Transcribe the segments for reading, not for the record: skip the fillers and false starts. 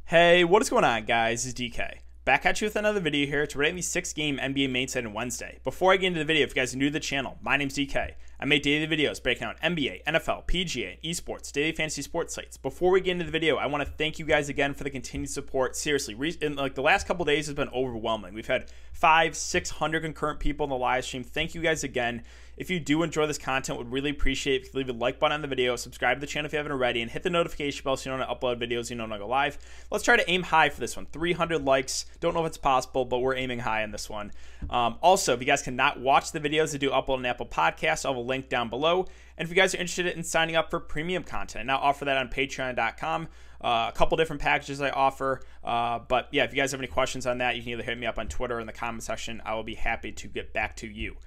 Hey, what is going on, guys? It's DK. Back at you with another video here. Today, the 6-game NBA main set on Wednesday. Before I get into the video, if you guys are new to the channel, my name's DK. I make daily videos breaking down NBA, NFL, PGA, and esports, daily fantasy sports sites. Before we get into the video, I want to thank you guys again for the continued support. Seriously, in the last couple days has been overwhelming. We've had 500-600 concurrent people in the live stream. Thank you guys again. If you do enjoy this content, would really appreciate it if you leave a like button on the video, subscribe to the channel if you haven't already, and hit the notification bell so you don't upload videos, you know when I go live. Let's try to aim high for this one. 300 likes. Don't know if it's possible, but we're aiming high on this one. Also, if you guys cannot watch the videos, I do upload an Apple Podcast. I'll have a link down below. And if you guys are interested in signing up for premium content, and I'll offer that on patreon.com. A couple different packages I offer. But yeah, if you guys have any questions on that, you can either hit me up on Twitter or in the comment section. I will be happy to get back to you.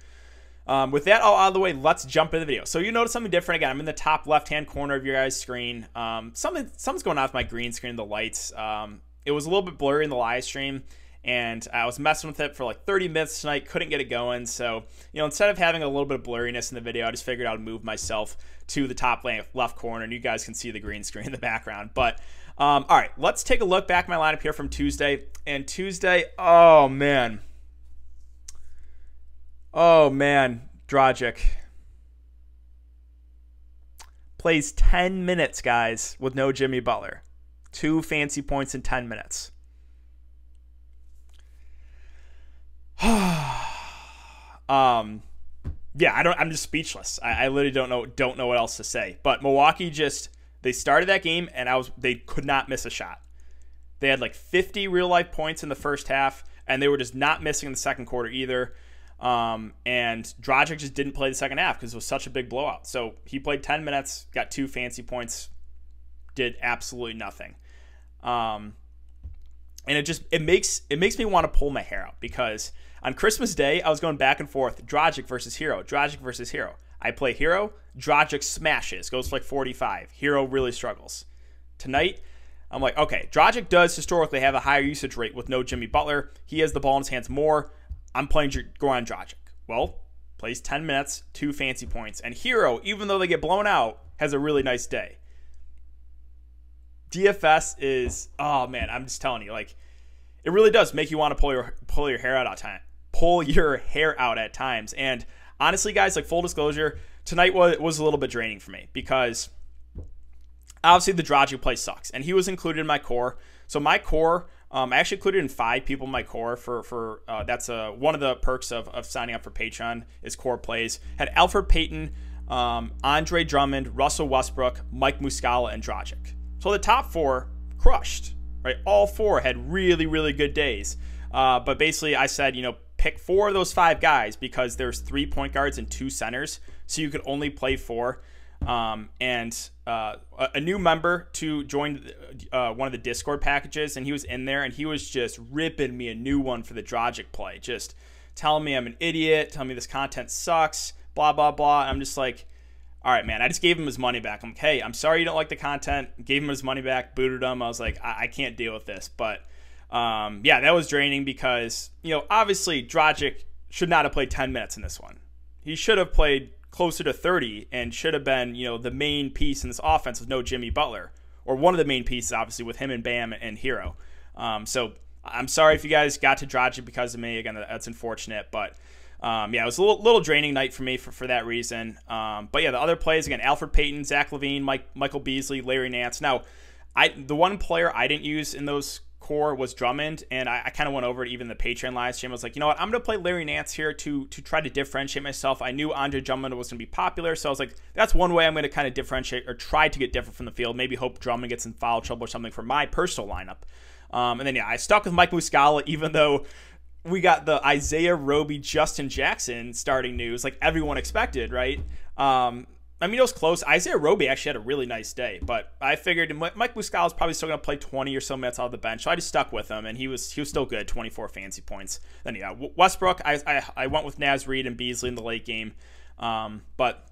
With that all out of the way, let's jump into the video. So you notice something different. Again, I'm in the top left-hand corner of your guys' screen. Something's going on with my green screen, the lights. It was a little bit blurry in the live stream, and I was messing with it for like 30 minutes tonight. Couldn't get it going. So, instead of having a little bit of blurriness in the video, I just figured I would move myself to the top left corner, and you guys can see the green screen in the background. But, all right, let's take a look back at my lineup here from Tuesday. And Tuesday, oh, man, Dragic plays 10 minutes, guys, with no Jimmy Butler. 2 fancy points in 10 minutes. Yeah, I'm just speechless. I literally don't know what else to say. But Milwaukee they started that game and they could not miss a shot. They had like 50 real life points in the first half, and they were just not missing in the second quarter either. And Dragic just didn't play the second half because it was such a big blowout. So he played 10 minutes, got 2 fancy points, did absolutely nothing. And it makes me want to pull my hair out, because on Christmas Day, I was going back and forth, Dragic versus Hero, Dragic versus Hero. I play Hero, Dragic smashes, goes for like 45. Hero really struggles. Tonight, I'm like, okay, Dragic does historically have a higher usage rate with no Jimmy Butler. He has the ball in his hands more. I'm playing Goran Dragic. Well, plays 10 minutes, 2 fancy points. And Hero, even though they get blown out, has a really nice day. DFS is, oh man, I'm just telling you, like, it really does make you want to pull your hair out at times. And honestly, guys, like, full disclosure, tonight was a little bit draining for me, because obviously the Dragic play sucks, and he was included in my core. So my core, I actually included in 5 people in my core for that's one of the perks of signing up for Patreon is core plays. Had Alfred Payton, Andre Drummond, Russell Westbrook, Mike Muscala, and Dragic. So the top 4 crushed, right? All 4 had really, really good days. But basically I said, pick 4 of those 5 guys, because there's 3 point guards and 2 centers. So you could only play 4. And a new member to join one of the Discord packages, and he was in there, and he was just ripping me a new one for the Dragic play, just telling me I'm an idiot, telling me this content sucks, blah, blah, blah. And I'm just like, all right, man, I just gave him his money back. I'm like, hey, I'm sorry you don't like the content. Gave him his money back, booted him. I was like, I can't deal with this. But yeah, that was draining, because, obviously Dragic should not have played 10 minutes in this one. He should have played closer to 30 and should have been, the main piece in this offense with no Jimmy Butler, or one of the main pieces, obviously, with him and Bam and Hero. So I'm sorry if you guys got to Dragic because of me. Again, that's unfortunate, but yeah, it was a little draining night for me for that reason. But yeah, the other plays, again, Alfred Payton, Zach LaVine, Michael Beasley, Larry Nance. Now, the one player I didn't use in those core was Drummond, and I kind of went over it even in the Patreon live stream. I was like, you know what, I'm going to play Larry Nance here to try to differentiate myself. I knew Andre Drummond was going to be popular, so I was like, that's one way I'm going to kind of differentiate or try to get different from the field. Maybe hope Drummond gets in foul trouble or something for my personal lineup. And then, yeah, I stuck with Mike Muscala, even though we got the Isaiah Roby, Justin Jackson starting news like everyone expected, right? I mean, it was close. Isaiah Roby actually had a really nice day, but I figured Mike Muscala is probably still going to play 20 or so minutes out of the bench, so I just stuck with him, and he was still good, 24 fancy points. Then, yeah, Westbrook, I went with Naz Reid and Beasley in the late game, but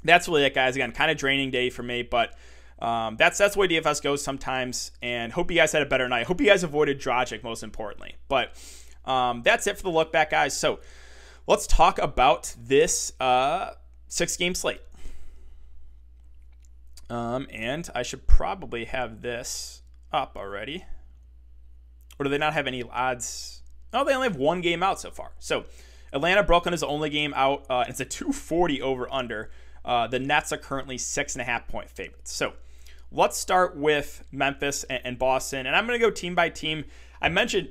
that's really it, guys. Again, kind of draining day for me, but that's the way DFS goes sometimes, and hope you guys had a better night. Hope you guys avoided Dragic, most importantly. But that's it for the look back, guys. So let's talk about this 6-game slate. And I should probably have this up already. Or do they not have any odds? Oh, they only have one game out so far. So Atlanta, Brooklyn is the only game out. And it's a 240 over under. The Nets are currently 6.5 point favorites. So let's start with Memphis and Boston. And I'm going to go team by team. I mentioned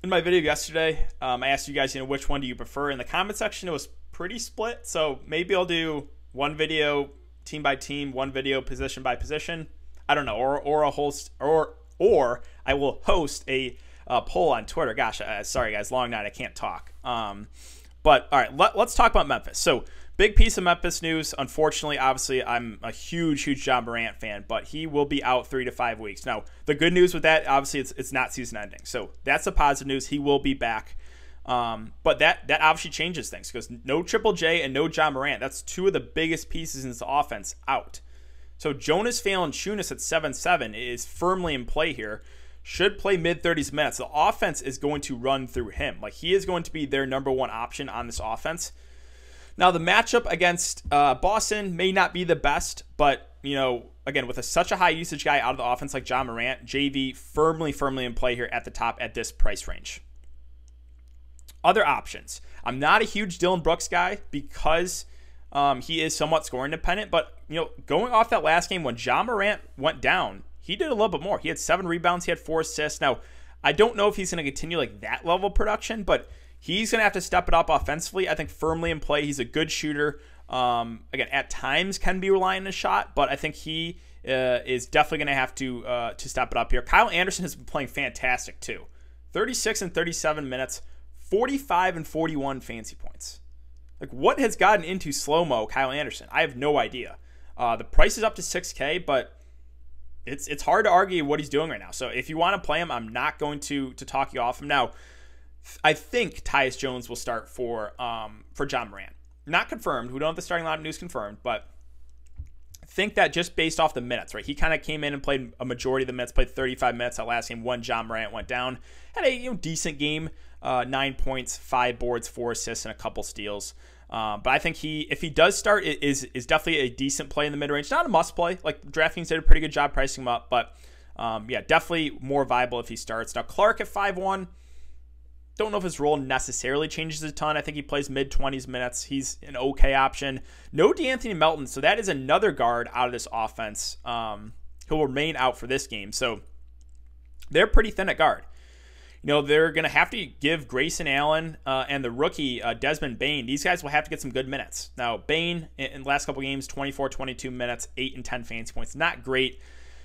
in my video yesterday, I asked you guys, which one do you prefer? In the comment section, it was pretty split. So maybe I'll do one video team by team, one video position by position. I don't know, or I will host a poll on Twitter. Gosh, sorry guys, long night, I can't talk. But all right, let's talk about Memphis. So big piece of Memphis news. Unfortunately, obviously, I'm a huge Ja Morant fan, but he will be out 3 to 5 weeks. Now, the good news with that, obviously, it's not season ending. So that's the positive news. He will be back. But that obviously changes things because no Triple J and no Ja Morant. That's two of the biggest pieces in this offense out. So Jonas Valanciunas at 7'7" is firmly in play here. Should play mid-30s minutes. The offense is going to run through him. Like, he is going to be their number one option on this offense. Now, the matchup against Boston may not be the best, but, again, with such a high usage guy out of the offense like Ja Morant, JV firmly in play here at the top at this price range. Other options. I'm not a huge Dillon Brooks guy because he is somewhat scoring dependent, but, going off that last game when Ja Morant went down, he did a little bit more. He had 7 rebounds. He had 4 assists. Now, I don't know if he's going to continue like that level of production, but he's going to have to step it up offensively. I think firmly in play. He's a good shooter. Again, at times can be relying on a shot, but I think he is definitely going to have to step it up here. Kyle Anderson has been playing fantastic too. 36 and 37 minutes, 45 and 41 fantasy points. Like, what has gotten into slow-mo Kyle Anderson? I have no idea. The price is up to $6K, but it's hard to argue what he's doing right now. So if you want to play him, I'm not going to talk you off him. Now, I think Tyus Jones will start for Ja Morant. Not confirmed. We don't have the starting lineup news confirmed, but I think that just based off the minutes, right? He kind of came in and played a majority of the minutes, played 35 minutes that last game when Ja Morant went down. Had a decent game, 9 points, 5 boards, 4 assists, and a couple steals. But I think if he does start, it is definitely a decent play in the mid-range. Not a must play. Like, Draftkings did a pretty good job pricing him up, but yeah, definitely more viable if he starts. Now, Clark at 5'1", don't know if his role necessarily changes a ton. I think he plays mid-20s minutes. He's an okay option. No DeAnthony Melton, so that is another guard out of this offense. He'll remain out for this game. So they're pretty thin at guard. They're going to have to give Grayson Allen and the rookie Desmond Bane. These guys will have to get some good minutes. Now, Bane, in the last couple games, 24, 22 minutes, 8 and 10 fantasy points. Not great.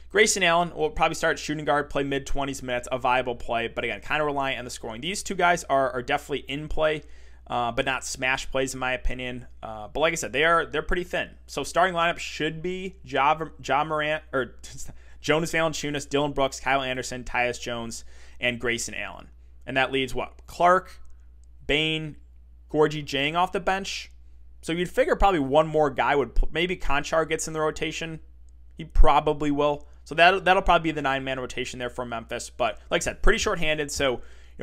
Grayson Allen will probably start shooting guard, play mid-20s minutes, a viable play, but again, kind of reliant on the scoring. These two guys are definitely in play, but not smash plays in my opinion. But like I said, they're pretty thin. So starting lineup should be Ja Morant, or Jonas Valanciunas, Dillon Brooks, Kyle Anderson, Tyus Jones, and Grayson Allen. And that leaves what? Clark, Bane, Gorgie Jang off the bench. So you'd figure probably one more guy would, maybe Conchar gets in the rotation. He probably will. So that'll probably be the 9-man rotation there for Memphis. But like I said, pretty short-handed. So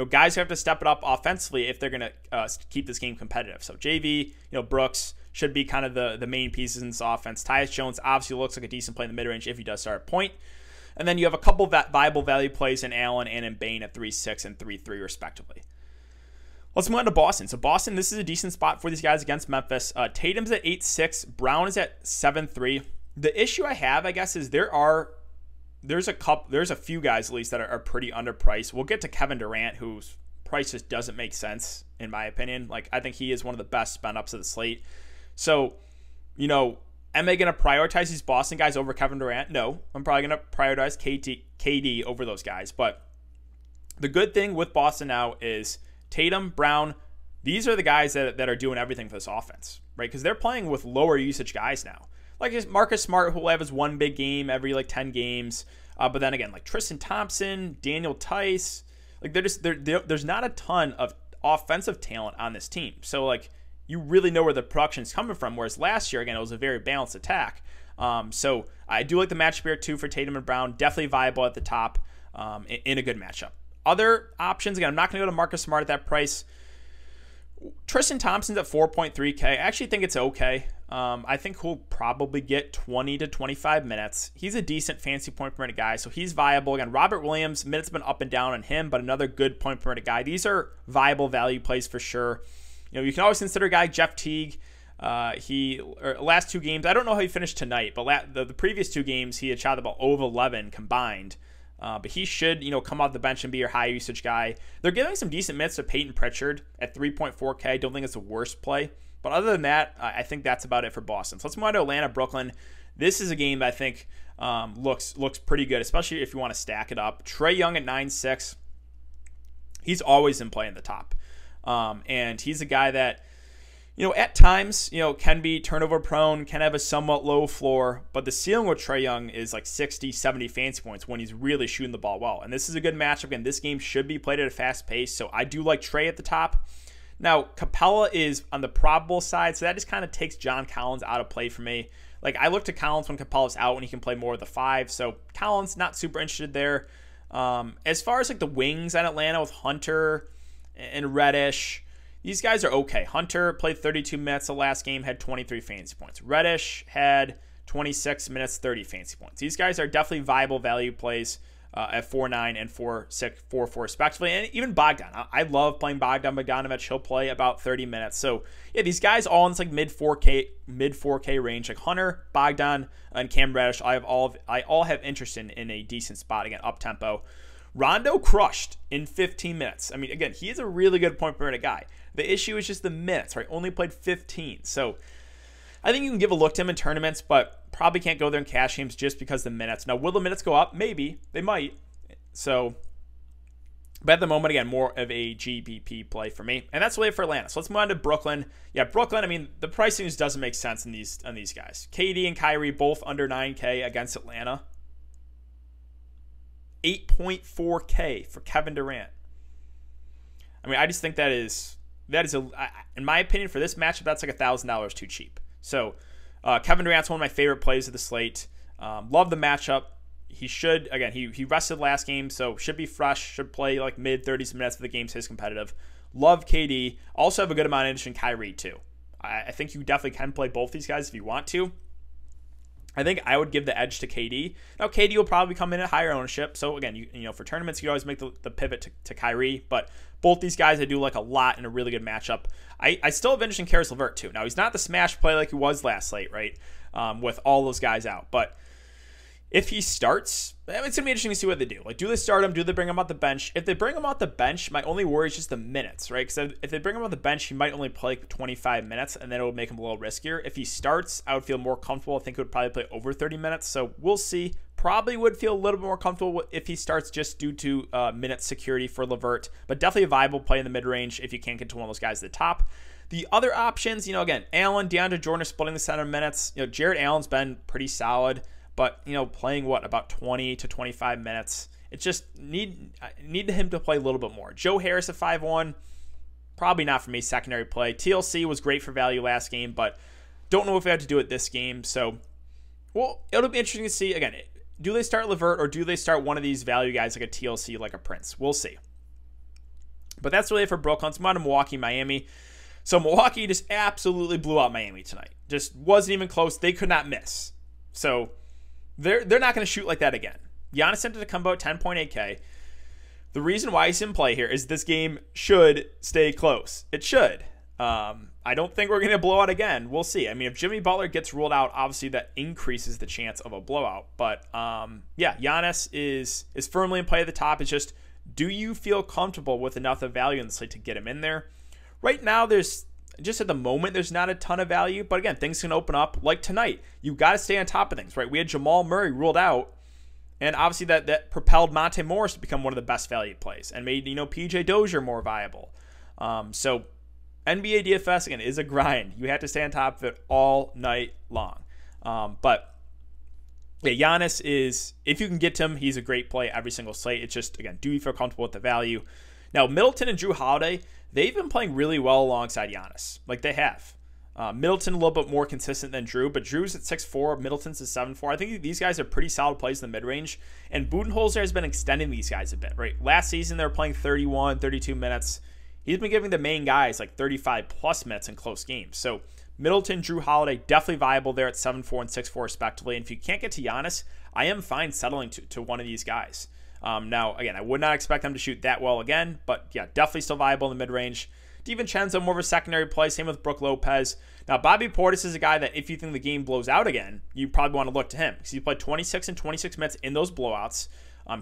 guys have to step it up offensively if they're going to keep this game competitive. So JV, Brooks should be kind of the main pieces in this offense. Tyus Jones obviously looks like a decent play in the mid-range if he does start at point. And then you have a couple of viable value plays in Allen and in Bane at 3.6 and 3.3 respectively. Let's move on to Boston. So Boston, this is a decent spot for these guys against Memphis. Tatum's at 8.6. Brown is at 7.3. The issue I have, I guess, is there's a few guys at least that are pretty underpriced. We'll get to Kevin Durant, whose price just doesn't make sense in my opinion. Like, I think he is one of the best spend ups of the slate. So, am I going to prioritize these Boston guys over Kevin Durant? No, I'm probably going to prioritize KD over those guys. But the good thing with Boston now is Tatum, Brown, these are the guys that are doing everything for this offense, right? Because they're playing with lower usage guys now. Like Marcus Smart, who will have his one big game every 10 games. But then again, like Tristan Thompson, Daniel Tice, like there's not a ton of offensive talent on this team. So like, you really know where the production is coming from. Whereas last year, again, it was a very balanced attack. So I do like the matchup here too for Tatum and Brown. Definitely viable at the top in a good matchup. Other options, again, I'm not going to go to Marcus Smart at that price. Tristan Thompson's at 4.3K. I actually think it's okay. I think he'll probably get 20 to 25 minutes. He's a decent fantasy point per minute guy, so he's viable. Again, Robert Williams, minutes have been up and down on him, but another good point per minute guy. These are viable value plays for sure. You can always consider a guy, Jeff Teague. Last 2 games, I don't know how he finished tonight, but the previous 2 games, he had shot about 0 of 11 combined. But he should, come off the bench and be your high usage guy. They're giving some decent minutes to Peyton Pritchard at 3.4K. I don't think it's the worst play. But other than that, I think that's about it for Boston. So let's move on to Atlanta, Brooklyn. This is a game that I think looks pretty good, especially if you want to stack it up. Trae Young at 9.6. He's always in play in the top. And he's a guy that, at times, can be turnover prone, can have a somewhat low floor, but the ceiling with Trae Young is like 60, 70 fantasy points when he's really shooting the ball well. And this is a good matchup. Again, this game should be played at a fast pace, so I do like Trae at the top. Now, Capella is on the probable side, so that just kind of takes John Collins out of play for me. Like, I look to Collins when Capella's out when he can play more of the 5, so Collins, not super interested there. As far as like the wings at Atlanta with Hunter and Reddish, these guys are okay. Hunter played 32 minutes the last game, had 23 fantasy points. Reddish had 26 minutes, 30 fantasy points. These guys are definitely viable value plays at 4.9 and 4.6, 4.4 respectively. And even Bogdan. I love playing Bogdan Bogdanovic. He'll play about 30 minutes. So, yeah, these guys all in this like mid 4K range. Like Hunter, Bogdan, and Cam Reddish, I all have interest in a decent spot. Again, up-tempo. Rondo crushed in 15 minutes. I mean, again, he is a really good point per minute guy. The issue is just the minutes, right? Only played 15. So I think you can give a look to him in tournaments, but probably can't go there in cash games just because of the minutes. Now, will the minutes go up? Maybe. They might. So, but at the moment, again, more of a GPP play for me. And that's really it for Atlanta. So let's move on to Brooklyn. Yeah, Brooklyn, I mean, the pricing just doesn't make sense on these guys. KD and Kyrie both under 9K against Atlanta. 8.4K for Kevin Durant. I mean, I just think that is in my opinion, for this matchup, that's like $1,000 too cheap. So Kevin Durant's one of my favorite plays of the slate. Love the matchup. He should, again, he rested last game, so should be fresh, should play like mid-30s minutes if the game's his competitive. Love KD. Also have a good amount of interest in Kyrie too. I think you definitely can play both these guys if you want to. I think I would give the edge to KD. Now, KD will probably come in at higher ownership. So, again, you for tournaments, you always make the pivot to Kyrie. But both these guys I do like a lot in a really good matchup. I still have interest in Karis LeVert, too. Now, he's not the smash play like he was last slate, right, with all those guys out. But if he starts, it's going to be interesting to see what they do. Like, do they start him? Do they bring him off the bench? If they bring him off the bench, my only worry is just the minutes, right? Because if they bring him off the bench, he might only play 25 minutes, and then it would make him a little riskier. If he starts, I would feel more comfortable. I think he would probably play over 30 minutes. So we'll see. Probably would feel a little bit more comfortable if he starts just due to minute security for LeVert. But definitely a viable play in the mid-range if you can't get to one of those guys at the top. The other options, again, Allen, DeAndre Jordan are splitting the center minutes. Jared Allen's been pretty solid. But, playing about 20 to 25 minutes. It's just need him to play a little bit more. Joe Harris at 5.1, probably not for me, secondary play. TLC was great for value last game, but don't know if we have to do it this game. So, well, it'll be interesting to see. Again, do they start LeVert or do they start one of these value guys like a TLC, like a Prince? We'll see. But that's really it for Brooklyn. Let's move on to Milwaukee, Miami. So, Milwaukee just absolutely blew out Miami tonight. Just wasn't even close. They could not miss. So, they're not going to shoot like that again. Giannis Antetokounmpo at 10.8K. The reason why he's in play here is this game should stay close. It should. I don't think we're going to blow out again. We'll see. I mean, if Jimmy Butler gets ruled out, obviously that increases the chance of a blowout. But, yeah, Giannis is firmly in play at the top. It's just, do you feel comfortable with enough of value in the slate to get him in there? Right now, just at the moment, there's not a ton of value. But again, things can open up. Like tonight, you got to stay on top of things, right? We had Jamal Murray ruled out. And obviously that propelled Monte Morris to become one of the best value plays and made, PJ Dozier more viable. So NBA DFS, again, is a grind. You have to stay on top of it all night long. But yeah, Giannis is, if you can get to him, he's a great play every single slate. It's just, again, do you feel comfortable with the value? Now, Middleton and Drew Holiday, they've been playing really well alongside Giannis. Like, they have. Middleton a little bit more consistent than Drew, but Drew's at 6'4", Middleton's at 7'4". I think these guys are pretty solid plays in the mid-range, and Budenholzer has been extending these guys a bit, right? Last season, they were playing 31, 32 minutes. he's been giving the main guys like 35+ minutes in close games. So Middleton, Drew Holiday, definitely viable there at 7-4 and 6-4 respectively. And if you can't get to Giannis, I am fine settling to one of these guys. Now, again, I would not expect them to shoot that well again, but yeah, definitely still viable in the mid-range. DiVincenzo, more of a secondary play. Same with Brook Lopez. Now, Bobby Portis is a guy that if you think the game blows out again, you probably want to look to him because he played 26 and 26 minutes in those blowouts.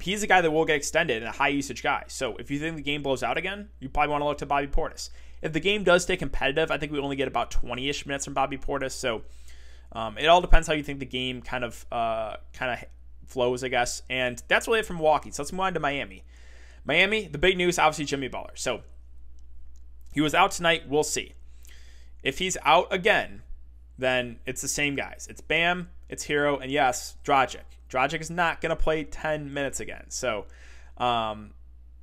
He's a guy that will get extended and a high-usage guy. So if you think the game blows out again, you probably want to look to Bobby Portis. If the game does stay competitive, I think we only get about 20-ish minutes from Bobby Portis. So it all depends how you think the game kind of flows, I guess. And that's really it from Milwaukee. So let's move on to Miami. Miami, the big news, obviously Jimmy Butler. So he was out tonight. We'll see. If he's out again, then it's the same guys. It's Bam, it's Hero, and yes, Dragic. Dragic is not going to play 10 minutes again. So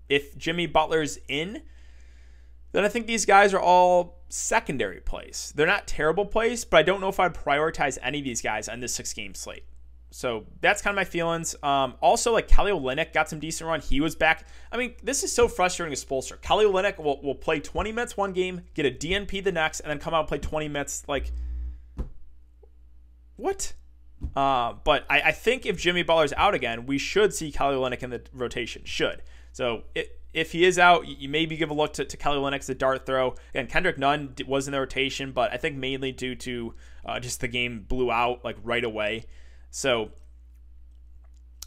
if Jimmy Butler's in, then I think these guys are all secondary plays. They're not terrible plays, but I don't know if I'd prioritize any of these guys on this 6-game slate. So that's kind of my feelings. Also, like Kelly Olynyk got some decent run. He was back. I mean, this is so frustrating as Spolster. Kelly Olynyk will play 20 minutes one game, get a DNP the next, and then come out and play 20 minutes. Like, what? But I think if Jimmy Butler's out again, we should see Kelly Olynyk in the rotation. Should. So if he is out, you maybe give a look to Kelly Olynyk as a dart throw. And Kendrick Nunn was in the rotation, but I think mainly due to just the game blew out like right away. So,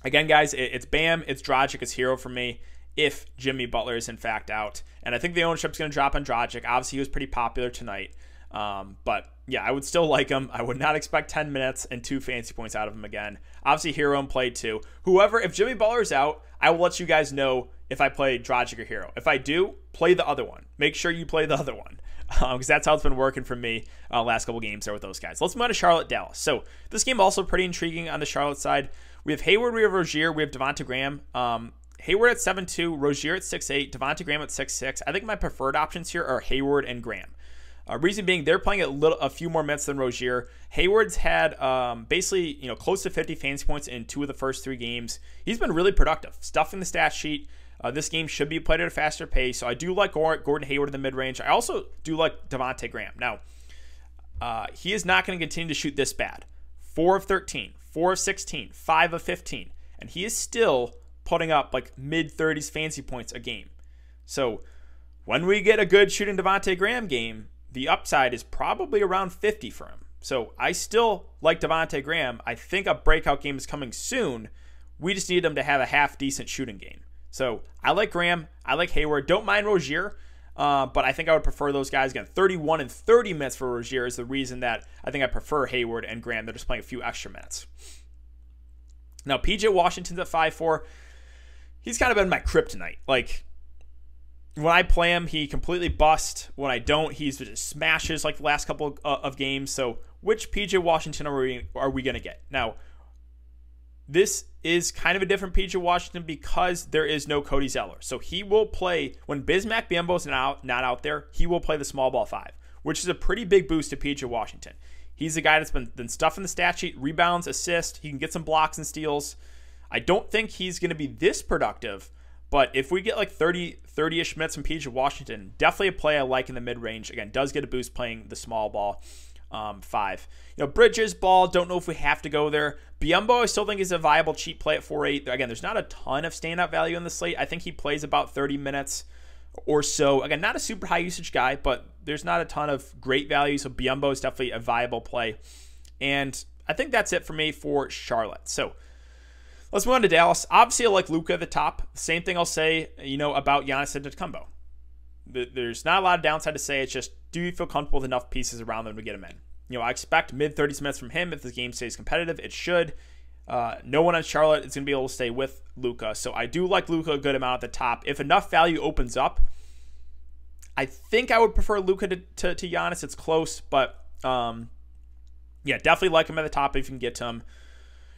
again, guys, it's Bam, it's Dragic, it's Hero for me if Jimmy Butler is in fact out. And I think the ownership's going to drop on Dragic. Obviously, he was pretty popular tonight. But, yeah, I would still like him. I would not expect 10 minutes and 2 fantasy points out of him again. Obviously, Hero in play too. Whoever, if Jimmy Butler's out, I will let you guys know if I play Dragic or Hero. If I do, play the other one. Make sure you play the other one. Because that's how it's been working for me last couple games there with those guys. Let's move on to Charlotte, Dallas. So this game also pretty intriguing on the Charlotte side. We have Hayward, we have Rozier, we have Devonta Graham. Hayward at 7'2", Rozier at 6'8", Devonta Graham at 6'6". I think my preferred options here are Hayward and Graham. Reason being, they're playing a few more minutes than Rozier. Hayward's had basically close to 50 fantasy points in 2 of the first 3 games. He's been really productive, stuffing the stat sheet. This game should be played at a faster pace, so I do like Gordon Hayward in the mid-range. I also do like Devonta Graham. Now, he is not going to continue to shoot this bad. 4 of 13, 4 of 16, 5 of 15, and he is still putting up like mid-30s fantasy points a game. So when we get a good shooting Devonta Graham game, the upside is probably around 50 for him. So I still like Devonta Graham. I think a breakout game is coming soon. We just need him to have a half-decent shooting game. So I like Graham. I like Hayward. Don't mind Rozier, but I think I would prefer those guys. Again, 31 and 30 minutes for Rozier is the reason that I think I prefer Hayward and Graham. They're just playing a few extra minutes. Now, PJ Washington's at 5'4". He's kind of been my kryptonite. Like, when I play him, he completely busts. When I don't, he just smashes like the last couple of games. So which PJ Washington are we going to get? Now, this is kind of a different PJ Washington because there is no Cody Zeller. So he will play, when Bismack Biyombo's not out there, he will play the small ball 5, which is a pretty big boost to PJ Washington. He's a guy that's been stuffing the stat sheet, rebounds, assists. He can get some blocks and steals. I don't think he's going to be this productive, but if we get like 30-ish minutes from PJ Washington, definitely a play I like in the mid-range. Again, does get a boost playing the small ball 5. Bridges, Ball, don't know if we have to go there. Biyombo, I still think is a viable cheap play at 4.8. Again, there's not a ton of standout value in the slate. I think he plays about 30 minutes or so. Again, not a super high usage guy, but there's not a ton of great value. So Biyombo is definitely a viable play. And I think that's it for me for Charlotte. So let's move on to Dallas. Obviously, I like Luka at the top. Same thing I'll say, about Giannis Antetokounmpo. There's not a lot of downside to say. It's just, do you feel comfortable with enough pieces around them to get him in? I expect mid-30s minutes from him if the game stays competitive. It should. No one on Charlotte is going to be able to stay with Luka. So I do like Luka a good amount at the top. If enough value opens up, I think I would prefer Luka to Giannis. It's close, but definitely like him at the top if you can get to him.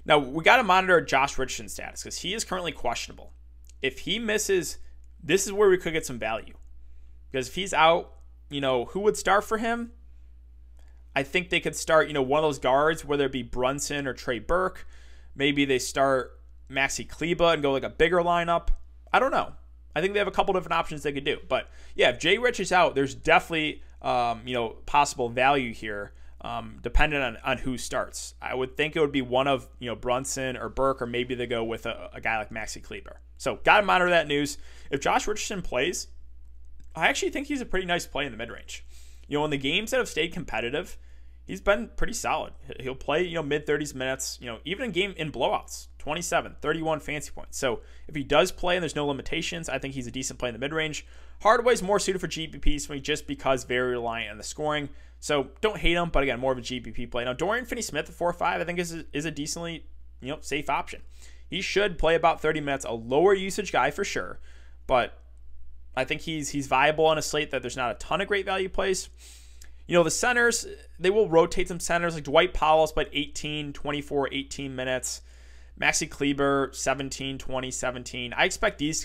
Now, we got to monitor Josh Richardson's status because he is currently questionable. If he misses, this is where we could get some value. Because if he's out, who would start for him? I think they could start, one of those guards, whether it be Brunson or Trey Burke. Maybe they start Maxi Kleba and go like a bigger lineup. I don't know. I think they have a couple different options they could do. But yeah, if Jay Rich is out, there's definitely possible value here, depending on who starts. I would think it would be one of Brunson or Burke, or maybe they go with a guy like Maxi Kleber. So got to monitor that news. If Josh Richardson plays, I actually think he's a pretty nice play in the mid-range. In the games that have stayed competitive, he's been pretty solid. He'll play, mid-30s minutes, even in blowouts, 27, 31 fancy points. So if he does play and there's no limitations, I think he's a decent play in the mid-range. Hardaway's more suited for GPPs for me just because very reliant on the scoring. So don't hate him, but again, more of a GPP play. Now, Dorian Finney-Smith at 4-5, I think is a decently, safe option. He should play about 30 minutes, a lower usage guy for sure, but I think he's viable on a slate that there's not a ton of great value plays. The centers, they will rotate some centers. Like Dwight Powell's played 18, 24, 18 minutes. Maxi Kleber, 17, 20, 17. I expect these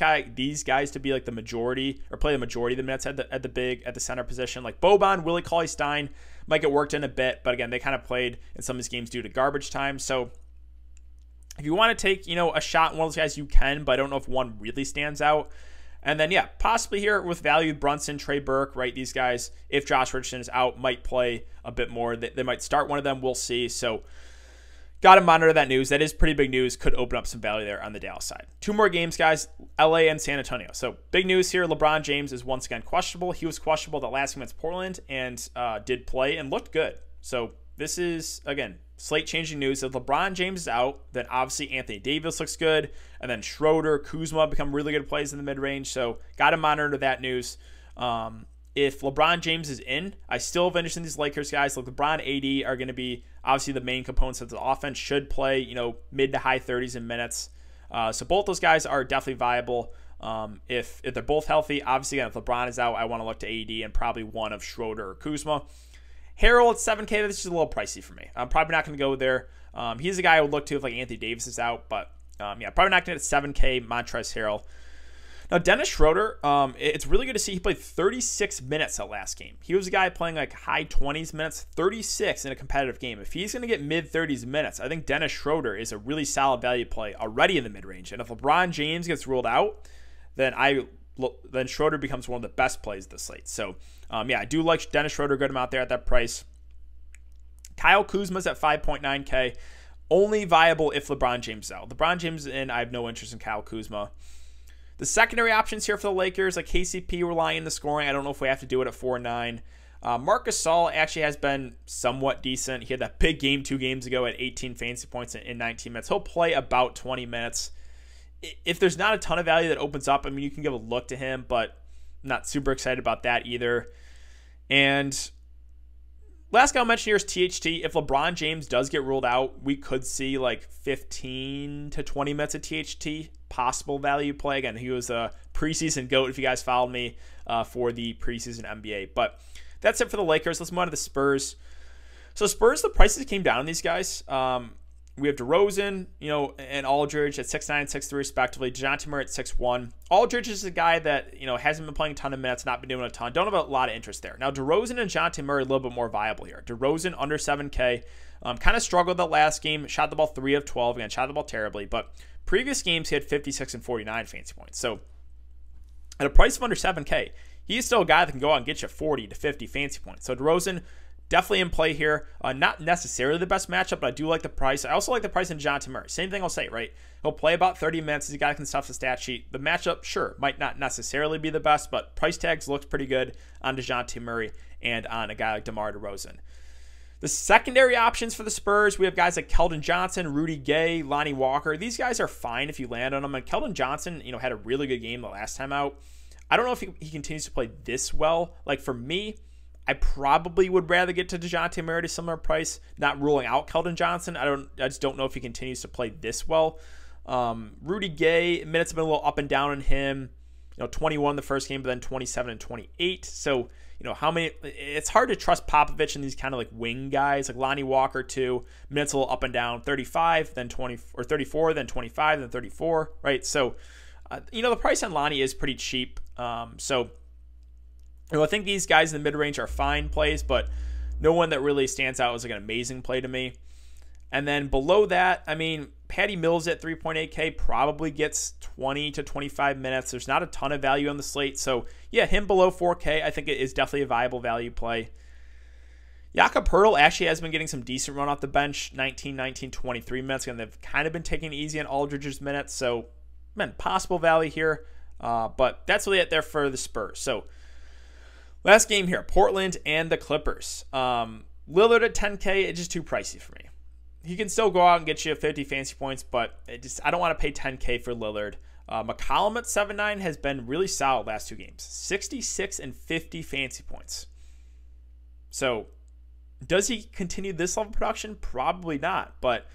guys to be like the majority, or play the majority of the minutes at the center position. Like Boban, Willie Cauley-Stein might get worked in a bit, but again, they kind of played in some of these games due to garbage time. So if you want to take, a shot in one of those guys, you can, but I don't know if one really stands out. And then, yeah, possibly here with value, Brunson, Trey Burke, right? These guys, if Josh Richardson is out, might play a bit more. They might start one of them. We'll see. So got to monitor that news. That is pretty big news. Could open up some value there on the Dallas side. 2 more games, guys, LA and San Antonio. So big news here. LeBron James is once again questionable. He was questionable the last game against Portland and did play and looked good. So this is, again, slate-changing news. If LeBron James is out, then obviously Anthony Davis looks good, and then Schroeder, Kuzma become really good plays in the mid-range, so got to monitor that news. If LeBron James is in, I still have interest in these Lakers guys. Like LeBron, AD are going to be obviously the main components of the offense, should play mid to high 30s in minutes. So both those guys are definitely viable. If they're both healthy, obviously, again, if LeBron is out, I want to look to AD and probably one of Schroeder or Kuzma. Harrell at 7K, this is a little pricey for me. I'm probably not going to go there. He's a guy I would look to if like Anthony Davis is out, but yeah, probably not going to get 7K Montrezl Harrell. Now, Dennis Schroeder, it's really good to see he played 36 minutes that last game. He was a guy playing like high 20s minutes, 36 in a competitive game. If he's going to get mid-30s minutes, I think Dennis Schroeder is a really solid value play already in the mid-range. And if LeBron James gets ruled out, then Schroeder becomes one of the best plays of the slate. So, yeah, I do like Dennis Schroeder, good amount there at that price. Kyle Kuzma's at 5.9K. Only viable if LeBron James is out. LeBron James is in, I have no interest in Kyle Kuzma. The secondary options here for the Lakers, like KCP relying on the scoring. I don't know if we have to do it at 4-9. Marc Gasol actually has been somewhat decent. He had that big game 2 games ago at 18 fantasy points in 19 minutes. He'll play about 20 minutes. If there's not a ton of value that opens up, I mean, you can give a look to him, but I'm not super excited about that either. And last guy I'll mention here is THT. If LeBron James does get ruled out, we could see like 15 to 20 minutes of THT, possible value play. Again, he was a preseason GOAT if you guys followed me for the preseason NBA. But that's it for the Lakers. Let's move on to the Spurs. So Spurs, the prices came down on these guys. We have DeRozan, and Aldridge at 6'9", 6'3", respectively. DeJounte Murray at 6'1". Aldridge is a guy that, hasn't been playing a ton of minutes, not been doing a ton. Don't have a lot of interest there. Now, DeRozan and DeJounte Murray a little bit more viable here. DeRozan under 7K. Kind of struggled that last game. Shot the ball 3 of 12. Again, shot the ball terribly. But previous games, he had 56 and 49 fantasy points. So at a price of under 7K, he's still a guy that can go out and get you 40 to 50 fantasy points. So DeRozan, definitely in play here. Not necessarily the best matchup, but I do like the price. I also like the price in DeJounte Murray. Same thing I'll say, right? He'll play about 30 minutes. He's a guy that can stuff the stat sheet. The matchup, sure, might not necessarily be the best, but price tags looks pretty good on DeJounte Murray and on a guy like DeMar DeRozan. The secondary options for the Spurs, we have guys like Keldon Johnson, Rudy Gay, Lonnie Walker. These guys are fine if you land on them. And Keldon Johnson, had a really good game the last time out. I don't know if he continues to play this well. Like for me, I probably would rather get to DeJounte Murray at a similar price, not ruling out Keldon Johnson. I just don't know if he continues to play this well. Rudy Gay, minutes have been a little up and down on him. 21 the first game, but then 27 and 28. So, how many? It's hard to trust Popovich and these kind of like wing guys, like Lonnie Walker too. Minutes a little up and down. 35, then 20 or 34, then 25, then 34. Right. So, the price on Lonnie is pretty cheap. So. I think these guys in the mid-range are fine plays, but no one that really stands out as like an amazing play to me. And then below that, I mean, Patty Mills at 3.8K probably gets 20 to 25 minutes. There's not a ton of value on the slate. So, yeah, him below 4K, I think it is definitely a viable value play. Jakob Poeltl actually has been getting some decent run off the bench, 19, 19, 23 minutes. And they've kind of been taking it easy on Aldridge's minutes. So, man, possible value here. But that's really it there for the Spurs. So, last game here, Portland and the Clippers. Lillard at 10K, it's just too pricey for me. He can still go out and get you 50 fantasy points, but I don't want to pay 10K for Lillard. McCollum at 7.9 has been really solid last two games. 66 and 50 fantasy points. So, does he continue this level of production? Probably not, but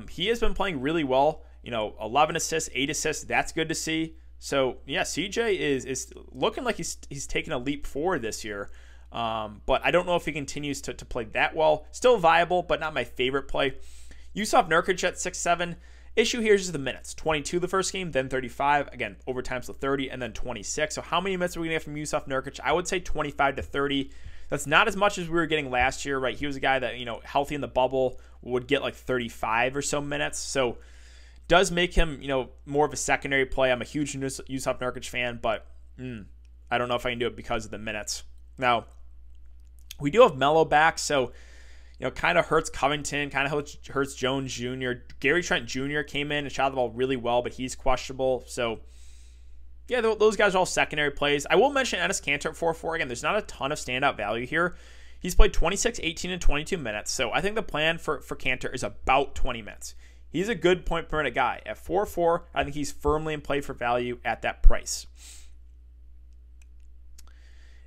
he has been playing really well. 11 assists, 8 assists, that's good to see. So, yeah, CJ is looking like he's taking a leap forward this year. But I don't know if he continues to play that well. Still viable, but not my favorite play. Yusuf Nurkic at 6.7. Issue here is just the minutes. 22 the first game, then 35. Again, overtime to 30, and then 26. So how many minutes are we going to get from Yusuf Nurkic? I would say 25 to 30. That's not as much as we were getting last year, right? He was a guy that, healthy in the bubble, would get like 35 or so minutes. So does make him, more of a secondary play. I'm a huge Yusuf Nurkic fan, but I don't know if I can do it because of the minutes. Now, we do have Melo back, so kind of hurts Covington, kind of hurts Jones Jr. Gary Trent Jr. came in and shot the ball really well, but he's questionable. So, yeah, those guys are all secondary plays. I will mention Enes Kanter at 4.4. Again, there's not a ton of standout value here. He's played 26, 18, and 22 minutes, so I think the plan for Kanter is about 20 minutes. He's a good point per minute guy. At 4.4, I think he's firmly in play for value at that price.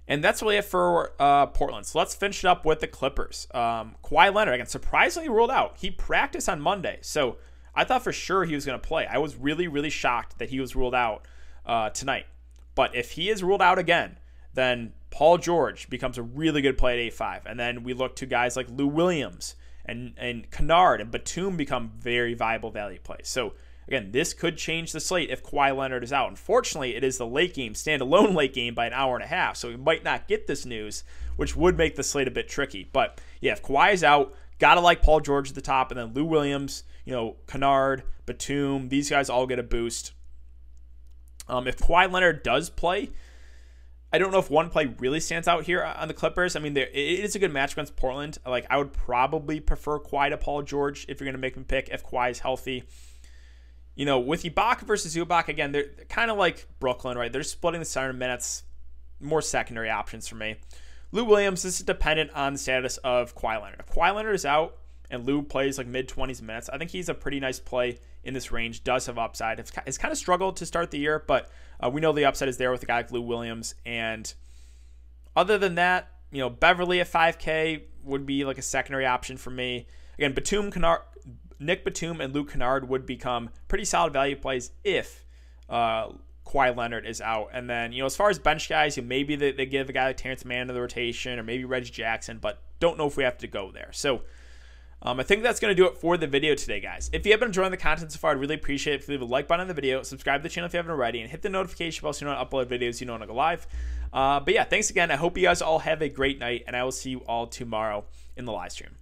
And that's really it for Portland. So let's finish it up with the Clippers. Kawhi Leonard, again, surprisingly ruled out. He practiced on Monday, so I thought for sure he was going to play. I was really, really shocked that he was ruled out tonight. But if he is ruled out again, then Paul George becomes a really good play at 8.5. And then we look to guys like Lou Williams and Kennard and Batum become very viable value plays. So, again, this could change the slate if Kawhi Leonard is out. Unfortunately, it is the late game, standalone late game by an hour and a half, so we might not get this news, which would make the slate a bit tricky. But, yeah, if Kawhi is out, got to like Paul George at the top, and then Lou Williams, Kennard, Batum, these guys all get a boost. If Kawhi Leonard does play, I don't know if one play really stands out here on the Clippers. I mean, it is a good match against Portland. I would probably prefer Kawhi to Paul George if you're going to make him pick if Kawhi is healthy. With Ibaka versus Zubac, again, they're kind of like Brooklyn, right? They're splitting the center minutes, more secondary options for me. Lou Williams, this is dependent on the status of Kawhi Leonard. If Kawhi Leonard is out and Lou plays like mid-20s minutes, I think he's a pretty nice play in this range, does have upside. It's kind of struggled to start the year, but we know the upside is there with a guy like Lou Williams. And other than that, Beverly at 5K would be like a secondary option for me. Again, Nick Batum and Luke Kennard would become pretty solid value plays if Kawhi Leonard is out. And then, as far as bench guys, maybe they give a guy like Terrence Mann to the rotation or maybe Reggie Jackson, but don't know if we have to go there. So I think that's going to do it for the video today, guys. If you have been enjoying the content so far, I'd really appreciate it if you leave a like button on the video, subscribe to the channel if you haven't already, and hit the notification bell so you know when I upload videos, you know when I go live. But yeah, thanks again. I hope you guys all have a great night, and I will see you all tomorrow in the live stream.